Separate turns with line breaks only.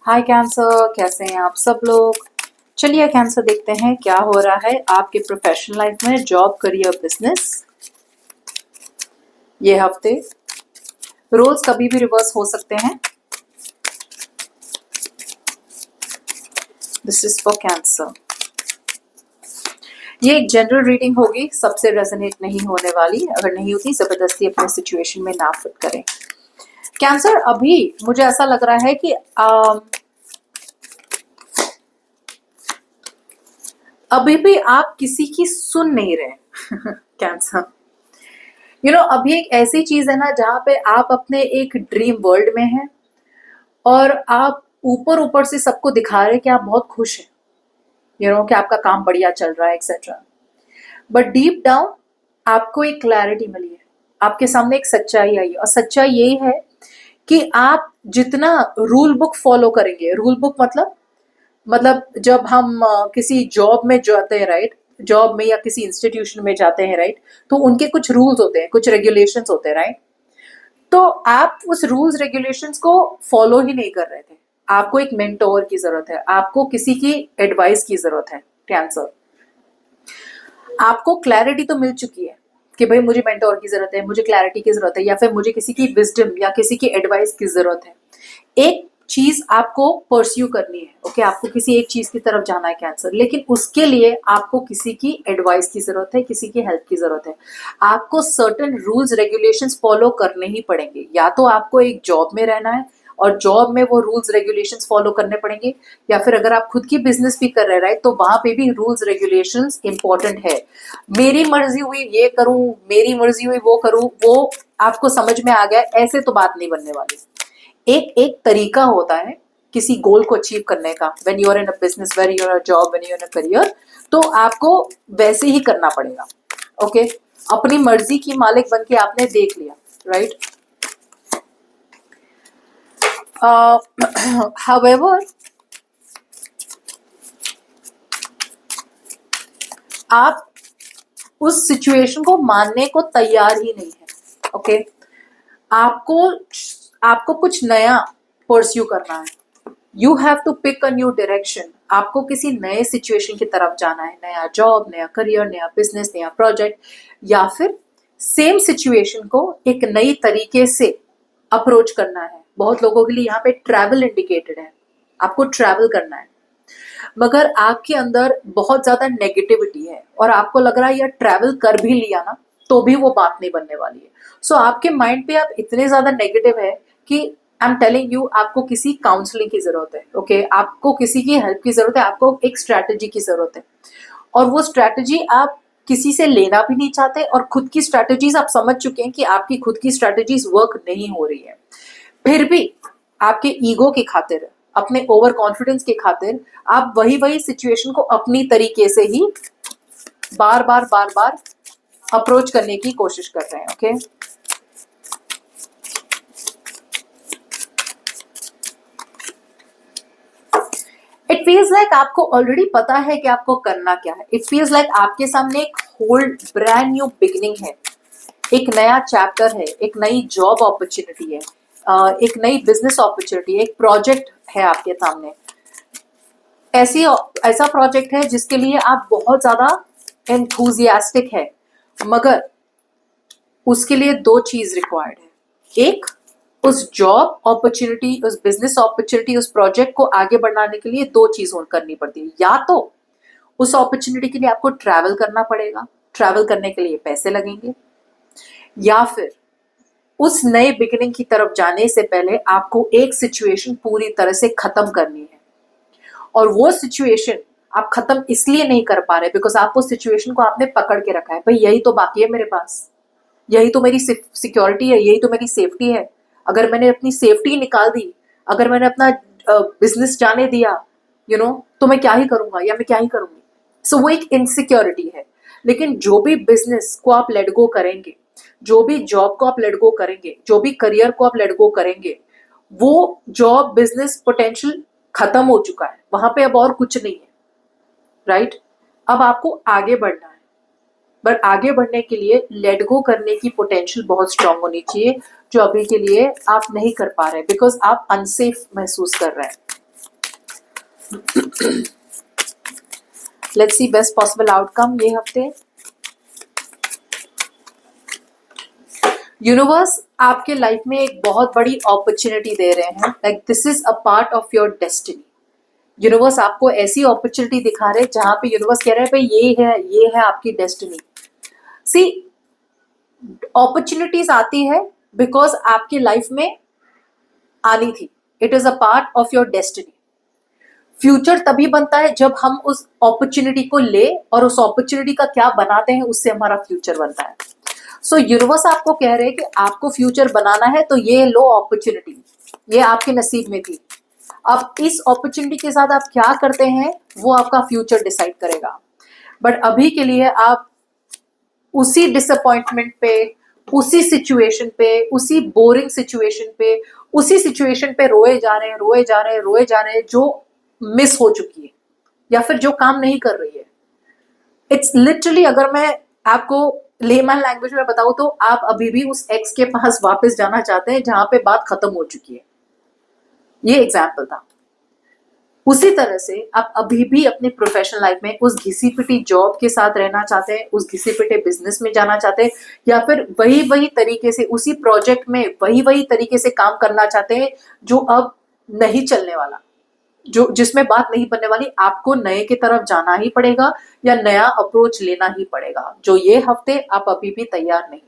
हाय cancer, कैसे हैं आप सब लोग। चलिए कैंसर देखते हैं क्या हो रहा है आपके प्रोफेशनल लाइफ में, जॉब, करियर, बिजनेस। ये हफ्ते रोल्स कभी भी रिवर्स हो सकते हैं। This is for cancer. ये एक जनरल रीडिंग होगी, सबसे रेजोनेट नहीं होने वाली। अगर नहीं होती जबरदस्ती अपने सिचुएशन में ना फिट करें। कैंसर, अभी मुझे ऐसा लग रहा है कि अभी भी आप किसी की सुन नहीं रहे। कैंसर, अभी एक ऐसी चीज है ना जहां पे आप अपने एक ड्रीम वर्ल्ड में हैं और आप ऊपर ऊपर से सबको दिखा रहे हैं कि आप बहुत खुश हैं, कि आपका काम बढ़िया चल रहा है एक्सेट्रा। बट डीप डाउन आपको एक क्लैरिटी मिली है, आपके सामने एक सच्चाई आई है, और सच्चाई यही है कि आप जितना रूल बुक फॉलो करेंगे, रूल बुक मतलब जब हम किसी जॉब में जाते हैं, राइट, जॉब में या किसी इंस्टीट्यूशन में जाते हैं, राइट, तो उनके कुछ रूल्स होते हैं, कुछ रेगुलेशंस होते हैं, राइट। तो आप उस रूल्स रेगुलेशंस को फॉलो ही नहीं कर रहे थे। आपको एक मेंटोर की जरूरत है, आपको किसी की एडवाइस की जरूरत है। कैंसर, आपको क्लैरिटी तो मिल चुकी है कि भाई मुझे मेंटोर की जरूरत है, मुझे क्लैरिटी की जरूरत है, या फिर मुझे किसी की विजडम या किसी की एडवाइस की जरूरत है। एक चीज आपको परस्यू करनी है, ओके, आपको किसी एक चीज की तरफ जाना है कैंसर, लेकिन उसके लिए आपको किसी की एडवाइस की जरूरत है, किसी की हेल्प की जरूरत है। आपको सर्टेन रूल्स रेगुलेशंस फॉलो करने ही पड़ेंगे। या तो आपको एक जॉब में रहना है और जॉब में वो रूल्स रेगुलेशंस फॉलो करने पड़ेंगे, या फिर अगर आप खुद की बिजनेस भी कर रहे हैं, राइट, तो वहां पे भी रूल्स रेगुलेशंस इंपॉर्टेंट है। मेरी मर्जी हुई ये करूं, मेरी मर्जी हुई वो करूं, वो आपको समझ में आ गया, ऐसे तो बात नहीं बनने वाली। एक एक तरीका होता है किसी गोल को अचीव करने का। When you are in a business, when you are a job, when you are in a career, तो आपको वैसे ही करना पड़ेगा। ओके, अपनी मर्जी की मालिक बन के आपने देख लिया, राइट। हाउएवर, आप उस सिचुएशन को मानने को तैयार ही नहीं है। ओके, आपको आपको कुछ नया परस्यू करना है। You have to pick a new direction. आपको किसी नए सिचुएशन की तरफ जाना है, नया जॉब, नया करियर, नया बिजनेस, नया प्रोजेक्ट, या फिर सेम सिचुएशन को एक नई तरीके से अप्रोच करना है। बहुत लोगों के लिए यहाँ पे ट्रैवल इंडिकेटेड है, आपको ट्रैवल करना है, मगर आपके अंदर बहुत ज्यादा नेगेटिविटी है और आपको लग रहा है यार ट्रैवल कर भी लिया ना तो भी वो बात नहीं बनने वाली है। सो आपके माइंड पे आप इतने ज्यादा नेगेटिव है कि आई एम टेलिंग यू, आपको किसी काउंसलिंग की जरूरत है। ओके, आपको किसी की हेल्प की जरूरत है, आपको एक स्ट्रैटेजी की जरूरत है, और वो स्ट्रैटेजी आप किसी से लेना भी नहीं चाहते, और खुद की स्ट्रैटेजीज आप समझ चुके हैं कि आपकी खुद की स्ट्रैटेजीज वर्क नहीं हो रही है। फिर भी आपके ईगो की खातिर, अपने ओवर कॉन्फिडेंस की खातिर, आप वही वही सिचुएशन को अपनी तरीके से ही बार बार अप्रोच करने की कोशिश कर रहे हैं। ओके, इट फील्स लाइक आपको ऑलरेडी पता है कि आपको करना क्या है। इट फील्स लाइक आपके सामने एक होल ब्रांड न्यू बिगिनिंग है, एक नया चैप्टर है, एक नई जॉब अपॉर्चुनिटी है, एक नई बिजनेस अपॉर्चुनिटी है, एक प्रोजेक्ट है आपके सामने। ऐसा प्रोजेक्ट है जिसके लिए आप बहुत ज्यादा एंथुजियास्टिक है, मगर उसके लिए दो चीज रिक्वायर्ड है। एक, उस जॉब अपॉर्चुनिटी, उस बिजनेस अपॉर्चुनिटी, उस प्रोजेक्ट को आगे बढ़ाने के लिए दो चीज करनी पड़ती है। या तो उस अपॉर्चुनिटी के लिए आपको ट्रैवल करना पड़ेगा, ट्रैवल करने के लिए पैसे लगेंगे, या फिर उस नए बिगिनिंग की तरफ जाने से पहले आपको एक सिचुएशन पूरी तरह से खत्म करनी है। और वो सिचुएशन आप खत्म इसलिए नहीं कर पा रहे बिकॉज आप उस सिचुएशन को आपने पकड़ के रखा है। भाई यही तो बाकी है मेरे पास, यही तो मेरी सिक्योरिटी है, यही तो मेरी सेफ्टी है। अगर मैंने अपनी सेफ्टी निकाल दी, अगर मैंने अपना बिजनेस जाने दिया, तो मैं क्या ही करूंगा या मैं क्या ही करूंगी। सो वो एक इनसिक्योरिटी है। लेकिन जो भी बिजनेस को आप लेट गो करेंगे, जो भी जॉब को आप लेट गो करेंगे, जो भी करियर को आप लेट गो करेंगे, वो जॉब बिजनेस पोटेंशियल खत्म हो चुका है, वहां पे अब और कुछ नहीं है, राइट। अब आपको आगे बढ़ना है, बट आगे बढ़ने के लिए लेट गो करने की पोटेंशियल बहुत स्ट्रांग होनी चाहिए, जो अभी के लिए आप नहीं कर पा रहे बिकॉज आप अनसेफ महसूस कर रहे हैं। Let's see best possible outcome ये हफ्ते। यूनिवर्स आपके लाइफ में एक बहुत बड़ी अपॉर्चुनिटी दे रहे हैं, like this is a part of your destiny. Universe आपको ऐसी अपॉर्चुनिटी दिखा रहे हैं जहां पे यूनिवर्स कह रहे हैं भाई ये है आपकी डेस्टिनी। सी, अपॉर्चुनिटीज आती है बिकॉज आपकी लाइफ में आनी थी। It is a part of your destiny. Future तभी बनता है जब हम उस अपॉर्चुनिटी को ले और उस अपॉर्चुनिटी का क्या बनाते हैं, उससे हमारा फ्यूचर बनता है। सो यूनिवर्स आपको कह रहे हैं कि आपको फ्यूचर बनाना है तो ये लो अपॉर्चुनिटी, ये आपके नसीब में थी। अब इस अपॉर्चुनिटी के साथ आप क्या करते हैं वो आपका फ्यूचर डिसाइड करेगा। बट अभी के लिए आप उसी डिसअपॉइंटमेंट पे, उसी सिचुएशन पे, उसी बोरिंग सिचुएशन पे, उसी सिचुएशन पे रोए जा रहे हैं जो मिस हो चुकी है या फिर जो काम नहीं कर रही है। इट्स लिटरली, अगर मैं आपको लेमन लैंग्वेज में बताऊं तो आप अभी भी उस एक्स के पास वापस जाना चाहते हैं जहां पे बात खत्म हो चुकी है। ये एग्जाम्पल था। उसी तरह से आप अभी भी अपने प्रोफेशनल लाइफ में उस घिसी पिटी जॉब के साथ रहना चाहते हैं, उस घिसी पिटे बिजनेस में जाना चाहते हैं, या फिर वही तरीके से उसी प्रोजेक्ट में वही तरीके से काम करना चाहते हैं जो अब नहीं चलने वाला, जो जिसमें बात नहीं बनने वाली। आपको नए की तरफ जाना ही पड़ेगा या नया अप्रोच लेना ही पड़ेगा, जो ये हफ्ते आप अभी भी तैयार नहीं।